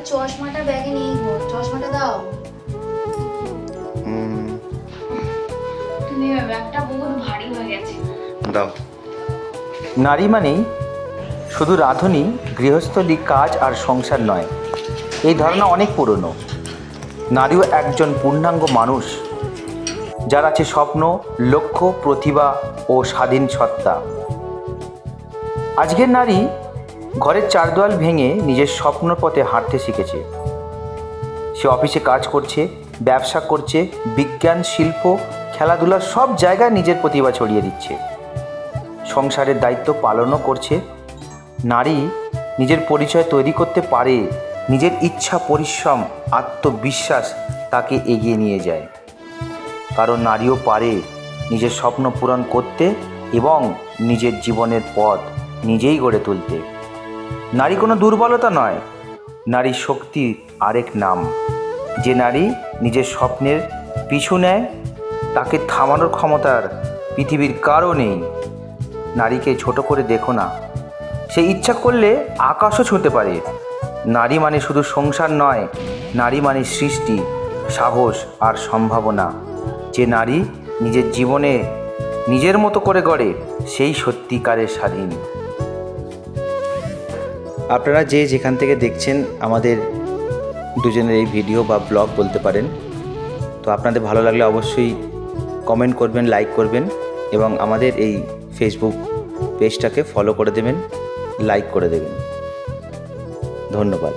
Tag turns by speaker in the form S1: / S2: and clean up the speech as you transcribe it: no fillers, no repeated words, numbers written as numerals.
S1: চশমাটা ব্যাগে নেই গো, চশমাটা দাও। তুমি ব্যাগটা বহুত ভারী হয়ে গেছে।
S2: দাও। নারী মানেই শুধু রাঁধুনি, গৃহস্থলী, কাজ আর সংসার নয়, এই ধারণা অনেক পুরনো। নারীও একজন পূর্ণাঙ্গ মানুষ, যার আছে স্বপ্ন, লক্ষ্য, প্রতিভা ও স্বাধীন সত্তা। আজকের নারী ঘরের চারদেওয়াল ভেঙে নিজের স্বপ্ন পথে হাঁটতে শিখেছে। সে অফিসে কাজ করছে, ব্যবসা করছে, বিজ্ঞান, শিল্প, খেলাধুলা সব জায়গায় নিজের প্রতিভা ছড়িয়ে দিচ্ছে। সংসারের দায়িত্ব পালনও করছে। নারী নিজের পরিচয় তৈরি করতে পারে, নিজের ইচ্ছা, পরিশ্রম, আত্মবিশ্বাস তাকে এগিয়ে নিয়ে যায়। কারণ নারীও পারে নিজের স্বপ্ন পূরণ করতে এবং নিজের জীবনের পথ নিজেই গড়ে তুলতে। নারী কোনো দুর্বলতা নয়, নারী শক্তির আরেক নাম। যে নারী নিজের স্বপ্নের পিছু নেয়, তাকে থামানোর ক্ষমতার পৃথিবীর কারও নেই। নারীকে ছোট করে দেখো না, সে ইচ্ছা করলে আকাশও ছুঁতে পারে। নারী মানে শুধু সংসার নয়, নারী মানে সৃষ্টি, সাহস আর সম্ভাবনা। যে নারী নিজের জীবনে নিজের মতো করে গড়ে, সেই সত্যিকারের স্বাধীন। আপনারা যে যেখান থেকে দেখছেন আমাদের দুজনের এই ভিডিও বা ব্লগ বলতে পারেন, তো আপনাদের ভালো লাগলে অবশ্যই কমেন্ট করবেন, লাইক করবেন এবং আমাদের এই ফেসবুক পেজটাকে ফলো করে দেবেন, লাইক করে দেবেন। ধন্যবাদ।